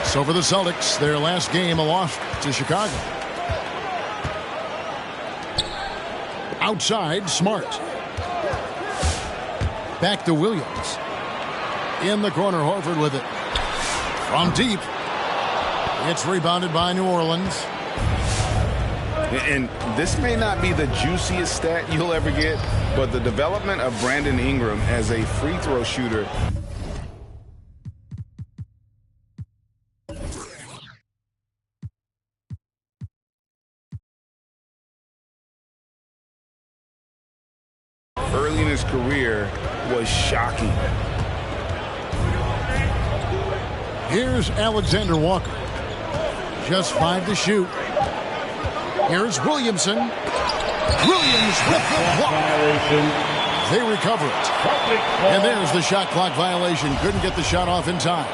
So for the Celtics, their last game, a loss to Chicago. Outside, Smart. Back to Williams. In the corner, Horford with it. From deep. It's rebounded by New Orleans. And this may not be the juiciest stat you'll ever get, but the development of Brandon Ingram as a free throw shooter. Early in his career was shocking. Here's Alexander Walker. Just 5 to shoot. Here's Williamson. Williams with the block. They recover it. And there's the shot clock violation. Couldn't get the shot off in time.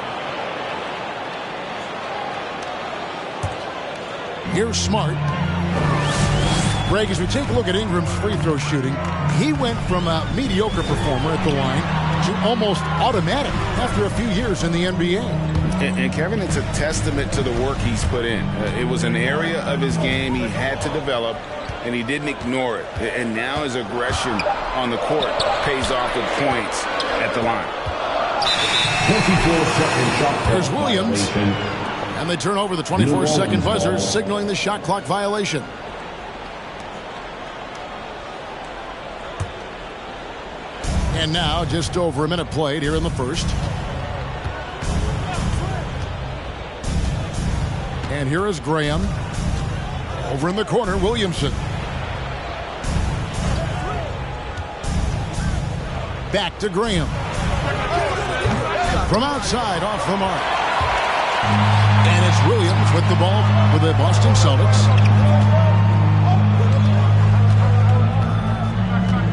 Here's Smart. Greg, as we take a look at Ingram's free throw shooting, he went from a mediocre performer at the line to almost automatic after a few years in the NBA. And Kevin, it's a testament to the work he's put in. It was an area of his game he had to develop, and he didn't ignore it. And now his aggression on the court pays off with points at the line. 24-second shot. There's Williams. And they turn over the 24-second buzzer, signaling the shot clock violation. And now just over a minute played here in the first. And here is Graham. Over in the corner, Williamson. Back to Graham. From outside, off the mark. And it's Williams with the ball for the Boston Celtics.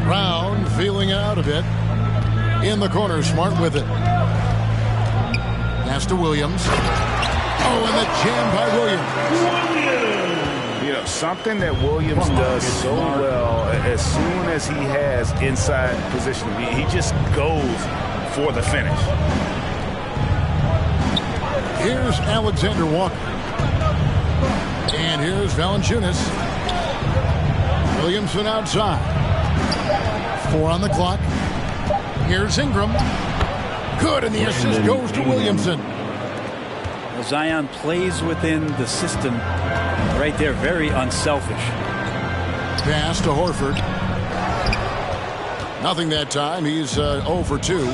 Brown feeling out a bit. In the corner, Smart with it. Pass to Williams. Oh, and the jam by Williams. You know, something that Williams does so well as soon as he has inside position, he just goes for the finish. Here's Alexander Walker. And here's Valanciunas. Williamson outside. 4 on the clock. Here's Ingram. Good, and the assist goes to Williamson. Well, Zion plays within the system right there, very unselfish. Pass to Horford. Nothing that time. He's 0 for 2.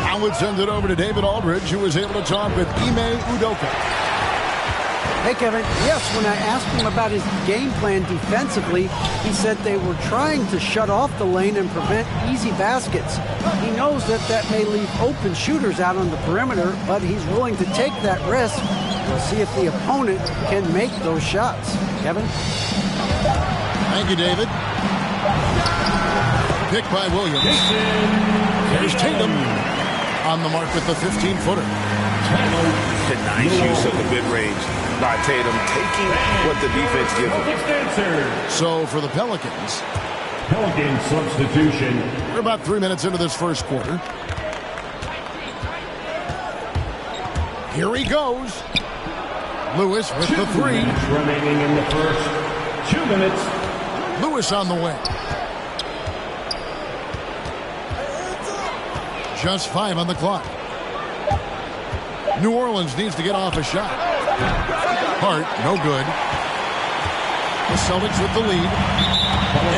Now let's send it over to David Aldridge, who was able to talk with Ime Udoka. Hey, Kevin. Yes, when I asked him about his game plan defensively, he said they were trying to shut off the lane and prevent easy baskets. He knows that that may leave open shooters out on the perimeter, but he's willing to take that risk and see if the opponent can make those shots. Kevin? Thank you, David. Pick by Williams. There's Tatum on the mark with the 15-footer. The nice use of the mid-range by Tatum, taking what the defense gives him. So for the Pelicans, Pelican substitution. we're about 3 minutes into this first quarter. Here he goes. Lewis with the 3. Minutes remaining in the first. 2 minutes. Lewis on the way. Just 5 on the clock. New Orleans needs to get off a shot. Hart, no good. The Celtics with the lead.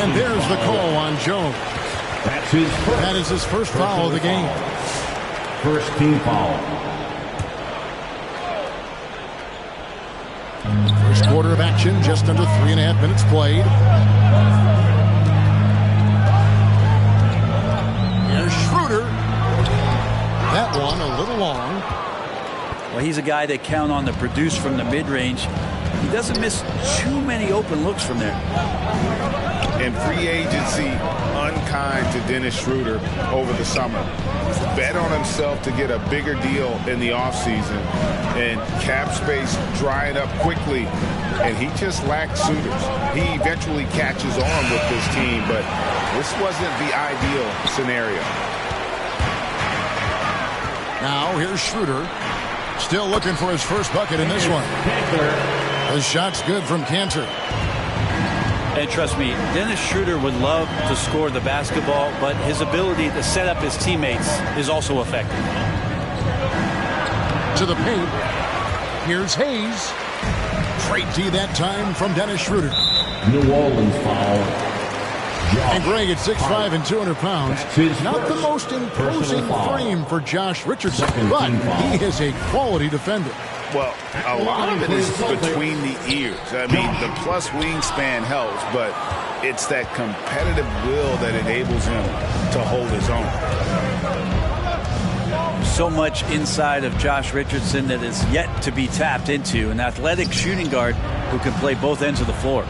And there's the call on Jones. That's his first. That is his first foul of the game. First team foul. First quarter of action, just under 3.5 minutes played. Here's Schroeder. That one a little long. Well, he's a guy they count on to produce from the mid-range. He doesn't miss too many open looks from there. And free agency unkind to Dennis Schroeder over the summer. Bet on himself to get a bigger deal in the offseason. And cap space drying up quickly. And he just lacked suitors. He eventually catches on with this team, but this wasn't the ideal scenario. Now here's Schroeder. Still looking for his first bucket in this one. The shot's good from Cantor. And trust me, Dennis Schroeder would love to score the basketball, but his ability to set up his teammates is also effective. To the paint. Here's Hayes. Straight D that time from Dennis Schroeder. New Orleans foul. And Greg at 6'5" and 200 pounds. Not the most imposing frame for Josh Richardson, but he is a quality defender. Well, a lot of it is between the ears. I mean, the plus wingspan helps, but it's that competitive will that enables him to hold his own. So much inside of Josh Richardson that is yet to be tapped into. An athletic shooting guard who can play both ends of the floor.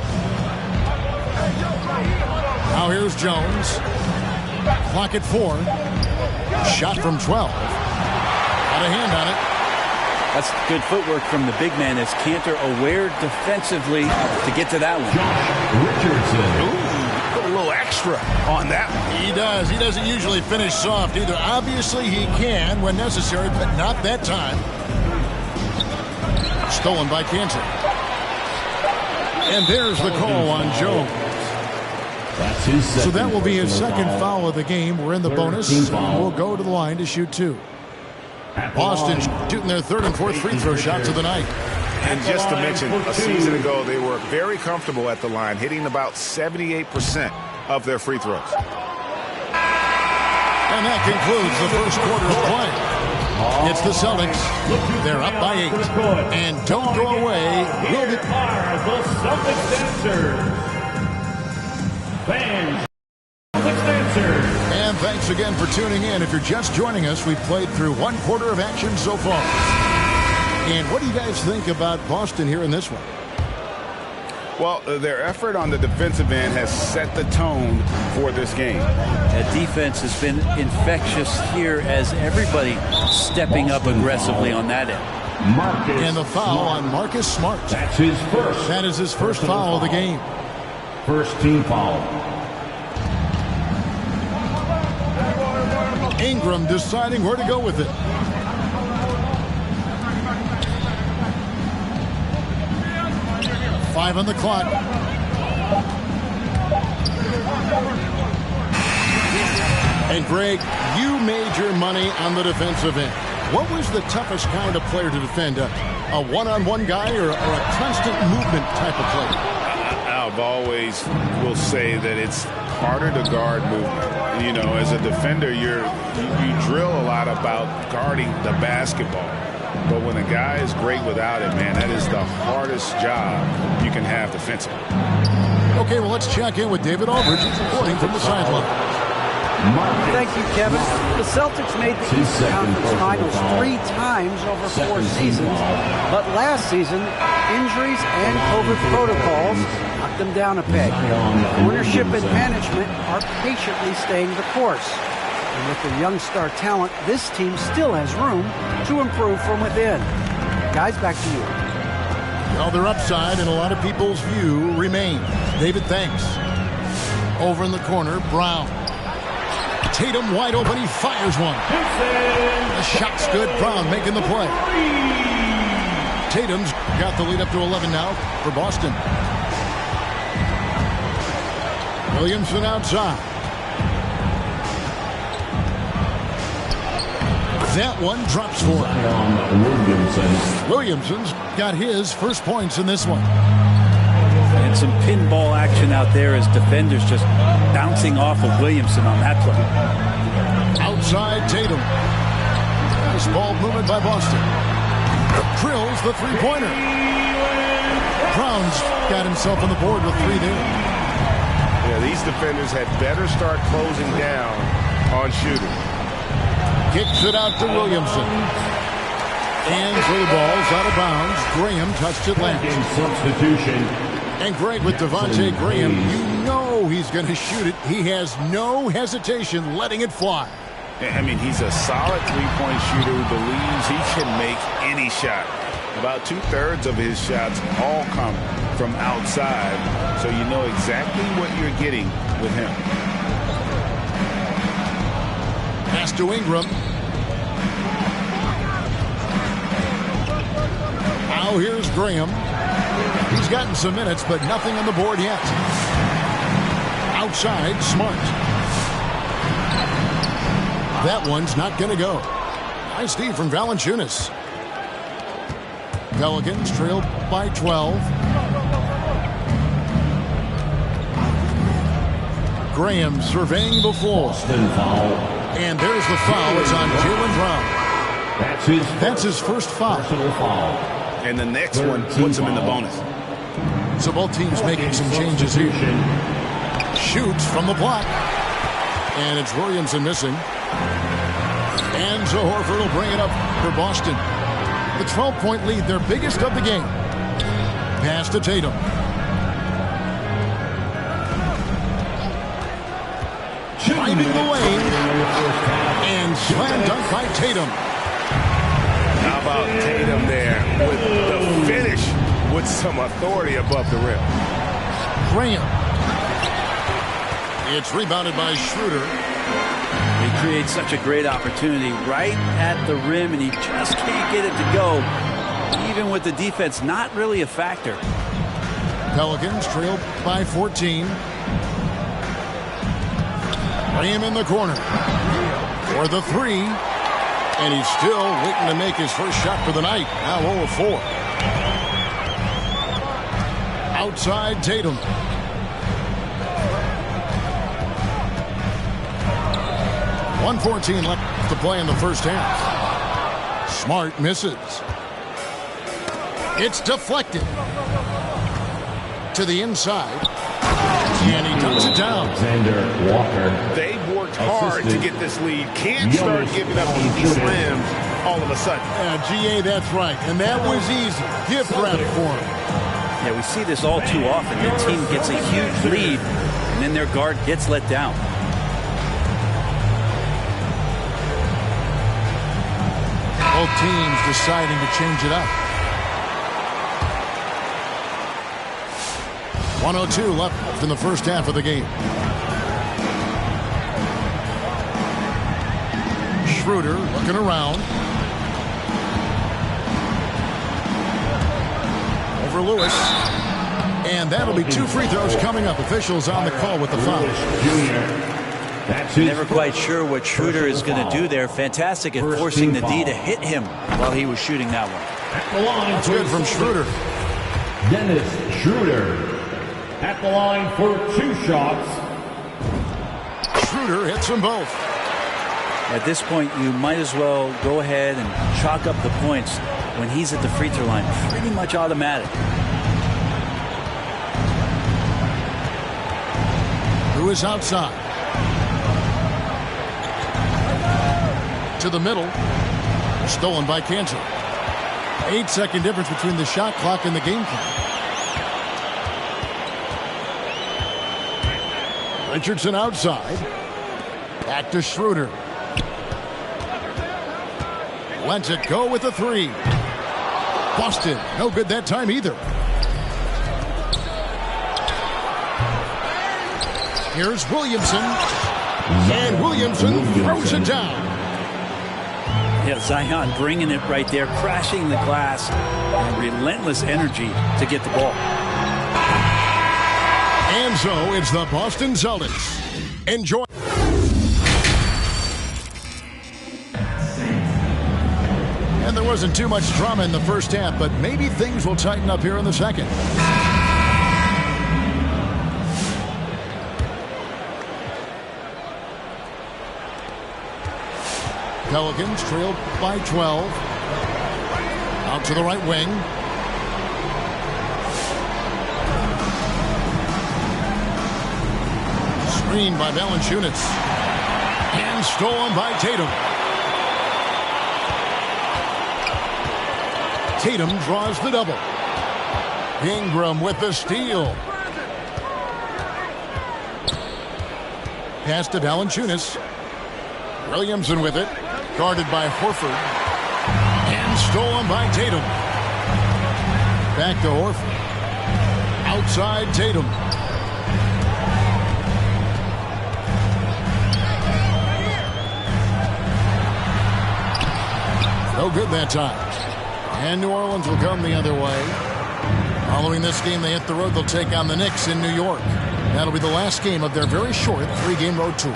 Now here's Jones. Clock at 4. Shot from 12. Got a hand on it. That's good footwork from the big man as Cantor aware defensively to get to that one. Richardson. Ooh, put a little extra on that one. He does. He doesn't usually finish soft either. Obviously he can when necessary, but not that time. Stolen by Cantor. And there's the call on Jones. That's his second. So that will be his second foul. foul of the game. We're in the bonus. We'll go to the line to shoot 2. Boston shooting their 3rd and 4th free throw shots of the night. And just to mention, a season ago, they were very comfortable at the line, hitting about 78% of their free throws. And that concludes the first quarter of play. It's the Celtics. They're up by 8. And don't go away. We'll be... The Celtics dancers. Fans. Celtics dancers. And thanks again for tuning in. If you're just joining us, we've played through 1 quarter of action so far. And what do you guys think about Boston here in this one? Well, their effort on the defensive end has set the tone for this game. That defense has been infectious here as everybody stepping up aggressively on that end. Marcus And the foul Smart. on Marcus Smart. That's his first. That is his first foul of the game. First team foul. Ingram deciding where to go with it. Five on the clock. And Greg, you made your money on the defensive end. What was the toughest kind of player to defend? A one-on-one guy or a constant movement type of player? I've always will say that it's harder to guard movement. You know, as a defender, you drill a lot about guarding the basketball. But when a guy is great without it, man, that is the hardest job you can have defensively. Okay, well, let's check in with David Aldridge reporting from the sideline. Thank you, Kevin. The Celtics made the Eastern Conference Finals 3 times over 4 seasons, but last season, injuries and COVID protocols knocked them down a peg. Ownership and management are patiently staying the course. And with their young star talent, this team still has room to improve from within. Guys, back to you. Well, their upside in a lot of people's view remains. David, thanks. Over in the corner, Brown. Tatum wide open, he fires one. The shot's good, Brown making the play. Tatum's got the lead up to 11 now for Boston. Williamson outside. That one drops for him. Williamson's got his first points in this one. And some pinball action out there as defenders just bouncing off of Williamson on that play. Outside Tatum. Nice ball movement by Boston. Drills the three-pointer. Brown's got himself on the board with 3 there. Yeah, these defenders had better start closing down on shooting. Kicks it out to Williamson. And through the ball's out of bounds. Graham touched it last. Substitution. And Greg with Devontae Graham, you know he's going to shoot it. He has no hesitation letting it fly. I mean, he's a solid three-point shooter who believes he can make any shot. About 2/3 of his shots all come from outside, so you know exactly what you're getting with him. Pass to Ingram. Graham. He's gotten some minutes, but nothing on the board yet. Outside, Smart. That one's not going to go. Nice D from Valanciunas. Pelicans trailed by 12. Graham surveying the floor. And there's the foul. It's on Jaylen Brown. That's his first foul. And the next one puts him in the bonus. So both teams making some changes here. Shoots from the block. And it's Williamson missing. And so Horford will bring it up for Boston. The 12-point lead, their biggest of the game. Pass to Tatum. Finding the lane. And slam dunk by Tatum. How about Tatum there with the finish with some authority above the rim. Graham. It's rebounded by Schroeder. He creates such a great opportunity right at the rim, and he just can't get it to go. Even with the defense not really a factor. Pelicans trailed by 14. Graham in the corner for the three. And he's still waiting to make his first shot for the night. Now 0 of 4. Outside Tatum. .114 left to play in the first half. Smart misses. It's deflected to the inside. And he dunks it down. Alexander Walker. They've worked hard to get this lead. Can't start giving up easy slams all of a sudden. GA, that's right. And that was easy. Gift wrap for him. Yeah, we see this all too often. The team gets a huge lead, and then their guard gets let down. Both teams deciding to change it up. 102 left in the first half of the game. Schroeder looking around. Over Lewis. And that'll be 2 free throws coming up. Officials on the call with the foul. Never quite sure what Schroeder is going to do there. Fantastic at forcing the D to hit him while he was shooting that one. That's good from Schroeder. Dennis Schroeder at the line for 2 shots. Schroeder hits them both. At this point, you might as well go ahead and chalk up the points when he's at the free throw line. Pretty much automatic. Who is outside? To the middle. Stolen by Kansas. 8-second difference between the shot clock and the game clock. Richardson outside. Back to Schroeder. Lets it go with a 3. Boston, no good that time either. Here's Williamson. And Williamson throws it down. Yeah, Zion bringing it right there, crashing the glass, and relentless energy to get the ball. And so it's the Boston Celtics. Enjoy. And there wasn't too much drama in the first half, but maybe things will tighten up here in the second. Pelicans trailed by 12. Out to the right wing. Screen by Valanciunas. And stolen by Tatum. Tatum draws the double. Ingram with the steal. Pass to Valanciunas. Williamson with it. Guarded by Horford. And stolen by Tatum. Back to Horford. Outside Tatum. No good that time. And New Orleans will come the other way. Following this game, they hit the road. They'll take on the Knicks in New York. That'll be the last game of their very short 3-game road tour.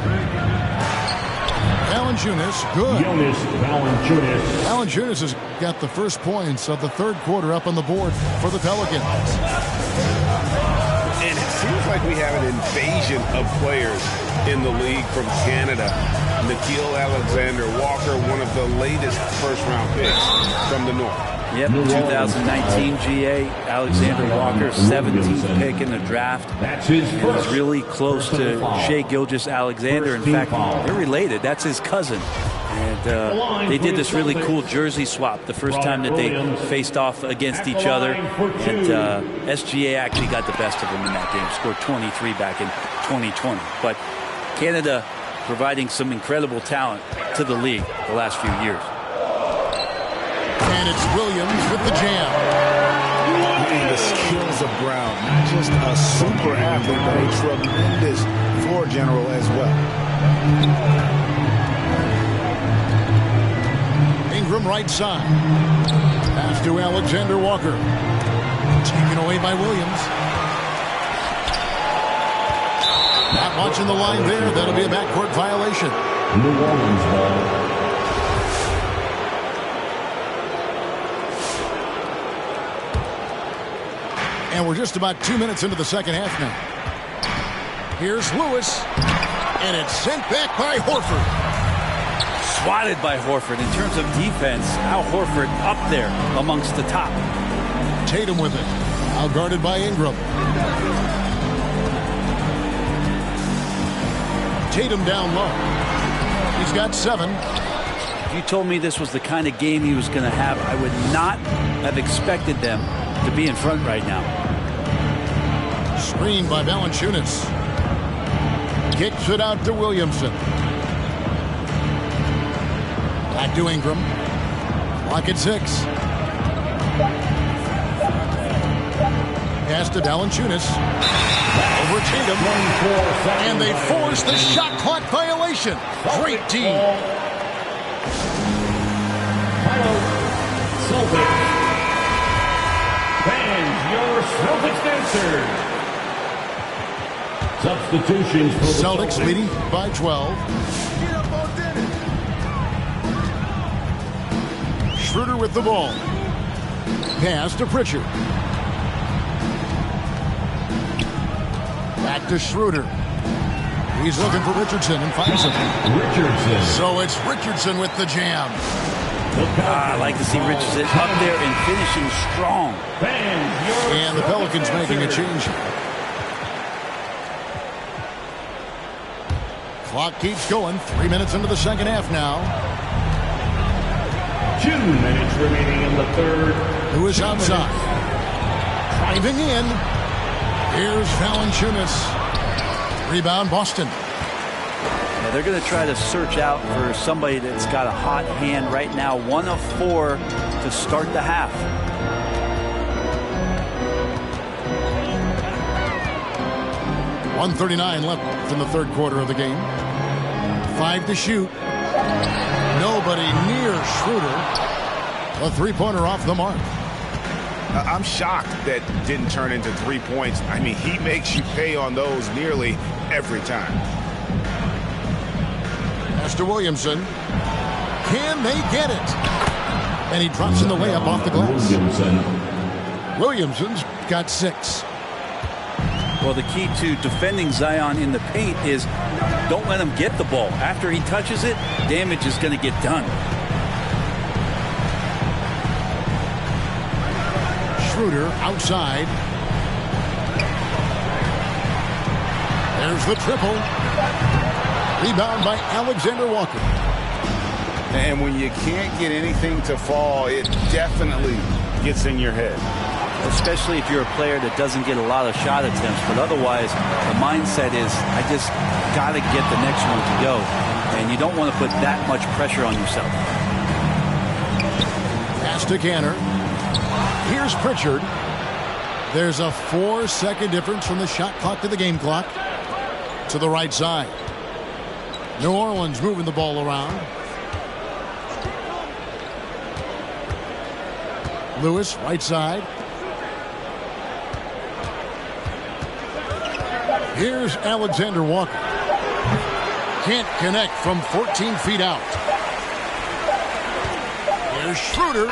Valanciunas, good. Jonas Valanciunas. Valanciunas has got the first points of the third quarter up on the board for the Pelicans. And it seems like we have an invasion of players in the league from Canada. Nickeil Alexander-Walker, one of the latest first-round picks from the North. Yep, 2019 GA, Alexander Walker, 17th pick in the draft. That's his And first. he's really close to Shai Gilgeous-Alexander. In fact, they're related. That's his cousin. And they did this really cool jersey swap the first time that they faced off against each other. And SGA actually got the best of him in that game, scored 23 back in 2020. But Canada providing some incredible talent to the league the last few years. And it's Williams with the jam. The skills of Brown, not just a super athlete, but a tremendous floor general as well. Ingram right side. Pass to Alexander Walker. Taken away by Williams. Not watching the line there. That'll be a backcourt violation. New Orleans ball. And we're just about 2 minutes into the second half now. Here's Lewis. And it's sent back by Horford. Swatted by Horford. In terms of defense, Al Horford up there amongst the top. Tatum with it. Now guarded by Ingram. Tatum down low. He's got 7. If you told me this was the kind of game he was going to have, I would not have expected them to be in front right now. Screened by Valanciunas. Kicks it out to Williamson. Back to Ingram. Clock at 6. Pass to Valanciunas. Over Tatum. And they force the shot clock violation. Great team. Celtics. Fans, your Celtics dancers. Substitutions for the Celtics leading by 12. Schroeder with the ball. Pass to Pritchard. Back to Schroeder. He's looking for Richardson and finds him. Richardson. So it's Richardson with the jam. I like to see Richardson up there and finishing strong. Fans, your And the Pelicans making a change. Clock keeps going. 3 minutes into the second half now. 2 minutes remaining in the third. Who is outside? Driving in. Here's Valanciunas. Rebound, Boston. Yeah, they're going to try to search out for somebody that's got a hot hand right now. 1 of 4 to start the half. .139 left in the third quarter of the game. 5 to shoot. Nobody near Schroeder. A three-pointer off the mark. I'm shocked that didn't turn into 3 points. I mean, he makes you pay on those nearly every time. Pass to Williamson. Can they get it? And he drops in the layup off the glass. Williamson's got 6. Well, the key to defending Zion in the paint is don't let him get the ball. After he touches it, damage is going to get done. Schroeder outside. There's the triple. Rebound by Alexander Walker. And when you can't get anything to fall, it definitely gets in your head. Especially if you're a player that doesn't get a lot of shot attempts. But otherwise, the mindset is, I just got to get the next one to go. And you don't want to put that much pressure on yourself. Pass to Canner. Here's Pritchard. There's a 4-second difference from the shot clock to the game clock. To the right side. New Orleans moving the ball around. Lewis, right side. Here's Alexander Walker. Can't connect from 14 feet out. Here's Schroeder.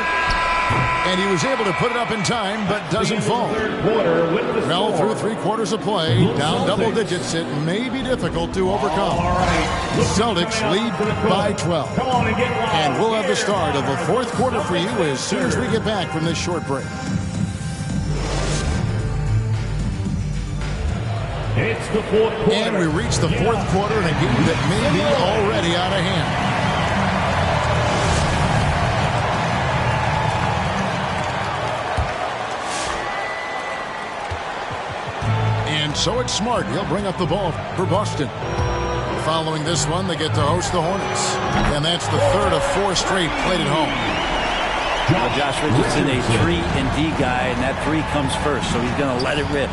And he was able to put it up in time, but doesn't fall. Well, through 3/4 of play, down double digits, it may be difficult to overcome. The Celtics lead by 12. And we'll have the start of the 4th quarter for you as soon as we get back from this short break. It's the 4th quarter. And we reach the 4th quarter in a game that may be already out of hand. So it's Smart. He'll bring up the ball for Boston. Following this one, they get to host the Hornets. And that's the 3rd of 4 straight played at home. Well, Josh Richardson, a 3-and-D guy, and that 3 comes first, so he's going to let it rip.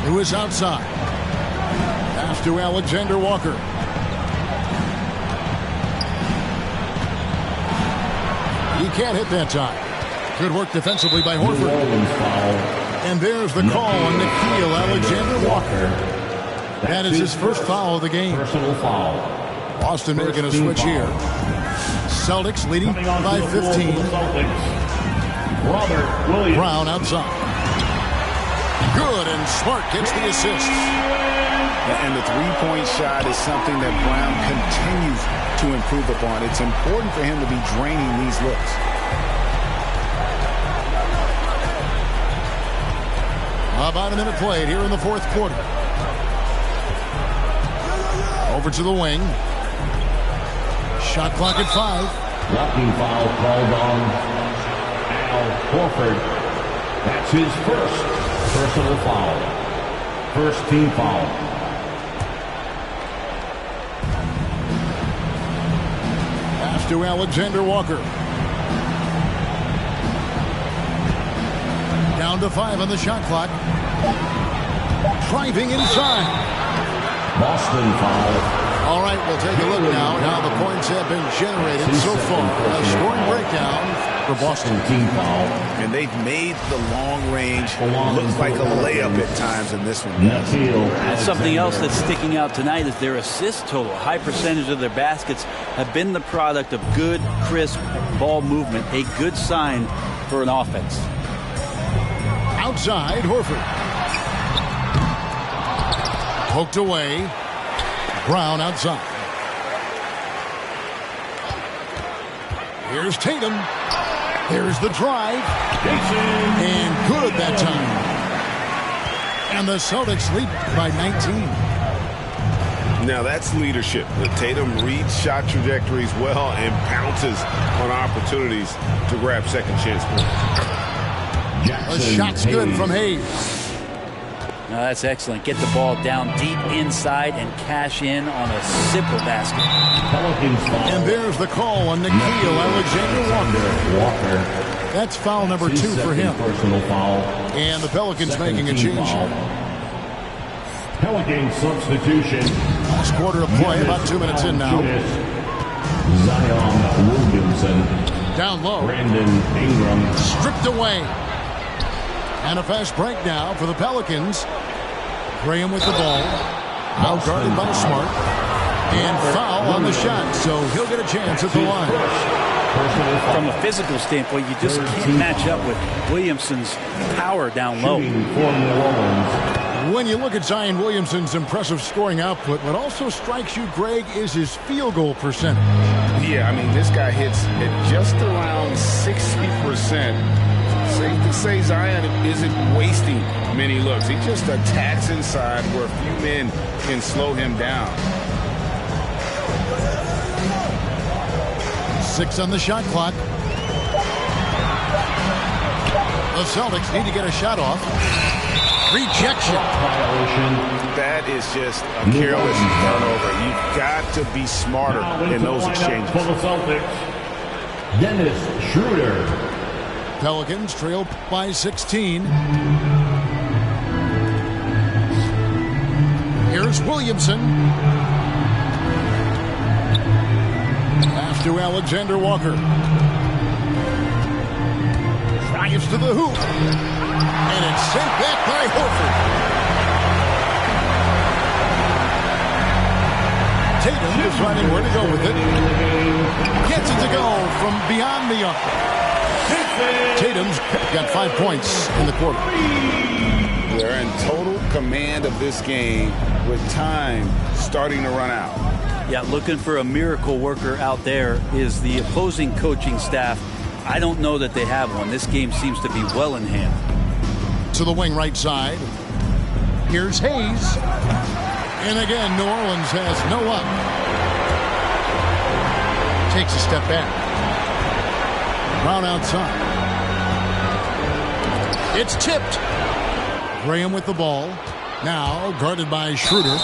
Lewis outside. Pass to Alexander Walker. He can't hit that time. Good work defensively by Horford. And there's the call on Nickeil Alexander-Walker. That is his first foul of the game. Personal foul. Boston making a switch here. Celtics leading by 15. Brown outside. Good, and Smart gets the assist. And the three-point shot is something that Brown continues to improve upon. It's important for him to be draining these looks. About a minute played here in the 4th quarter. Over to the wing. Shot clock at 5. Blocking foul called on Al Horford. That's his first personal foul. First team foul. Pass to Alexander Walker. Down to 5 on the shot clock. Driving inside. Boston foul. All right, we'll take a look now at how the points have been generated so far. A scoring breakdown for Boston. Team foul. And they've made the long range look like a layup at times in this one. And something else that's sticking out tonight is their assist total. A high percentage of their baskets have been the product of good, crisp ball movement. A good sign for an offense. Outside, Horford. Poked away. Brown outside. Here's Tatum. Here's the drive. And good that time. And the Celtics lead by 19. Now that's leadership. Tatum reads shot trajectories well and pounces on opportunities to grab second chance points. The shot's good from Hayes. No, that's excellent. Get the ball down deep inside and cash in on a simple basket. And there's the call on Nickeil Alexander-Walker. That's foul number 2 for him. Personal foul. And the Pelicans making a change here. Pelican substitution. Last quarter of play, about 2 minutes in now. Zion Williamson. Down low. Brandon Ingram. Stripped away. And a fast break now for the Pelicans. Graham with the ball. Out guarded by Smart. And foul on the shot, so he'll get a chance at the line. From a physical standpoint, you just can't match up with Williamson's power down low. When you look at Zion Williamson's impressive scoring output, what also strikes you, Greg, is his field goal percentage. Yeah, I mean, this guy hits at just around 60%. Safe to say Zion isn't wasting many looks. He just attacks inside where a few men can slow him down. 6 on the shot clock. The Celtics need to get a shot off. Rejection. That is just a careless turnover. You've got to be smarter in those exchanges. For the Celtics, Dennis Schroeder. Pelicans trail by 16. Here's Williamson. Pass Here's to Alexander Walker. Drives to the hoop. And it's sent back by Horford. Tatum deciding where to go with it. Gets it to go from beyond the arc. Tatum's got 5 points in the quarter. They're in total command of this game with time starting to run out. Yeah, looking for a miracle worker out there is the opposing coaching staff. I don't know that they have one. This game seems to be well in hand. To the wing right side. Here's Hayes. And again, New Orleans has no up. Takes a step back. Brown outside. It's tipped. Graham with the ball. Now guarded by Schroeder.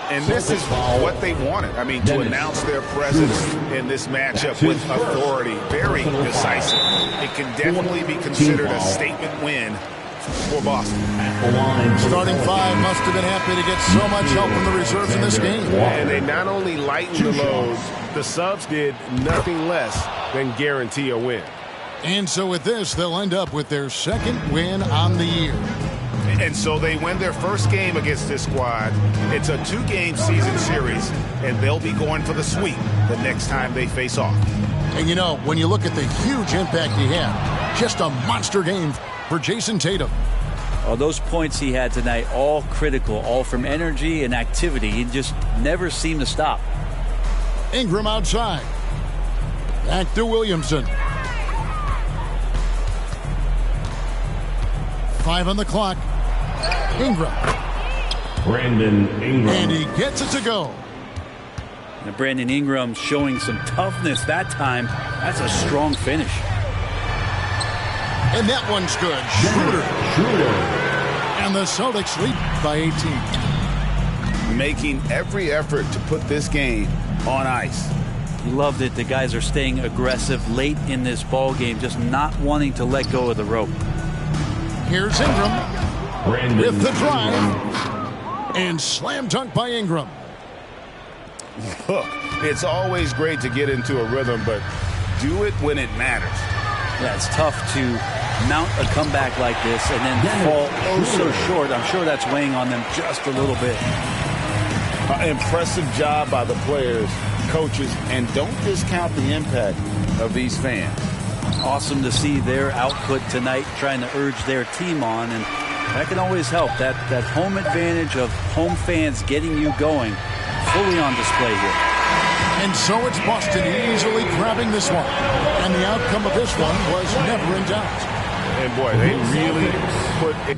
And this is what they wanted. I mean, to announce their presence in this matchup with authority. Very decisive. It can definitely be considered a statement win for Boston. Starting five must have been happy to get so much help from the reserves in this game. And they not only lightened the load, the subs did nothing less than guarantee a win. And so with this, they'll end up with their second win on the year. And so they win their first game against this squad. It's a 2-game season series, and they'll be going for the sweep the next time they face off. And you know, when you look at the huge impact he had, just a monster game for Jason Tatum. Oh, those points he had tonight, all critical, all from energy and activity. He just never seemed to stop. Ingram outside. Back to Williamson. 5 on the clock. Ingram. Brandon Ingram. And he gets it to go. Now Brandon Ingram showing some toughness that time. That's a strong finish. And that one's good. Schroeder. And the Celtics lead by 18. Making every effort to put this game on ice. You loved it. The guys are staying aggressive late in this ball game, just not wanting to let go of the rope. Here's Ingram. Brandon with the drive. And slam dunk by Ingram. Look, it's always great to get into a rhythm, but do it when it matters. Yeah, it's tough to mount a comeback like this and then fall so short. I'm sure that's weighing on them just a little bit. Impressive job by the players, coaches, and don't discount the impact of these fans. Awesome to see their output tonight, trying to urge their team on, and that can always help. That home advantage of home fans getting you going, fully on display here. And so it's Boston easily grabbing this one. And the outcome of this one was never in doubt. And boy, they really put it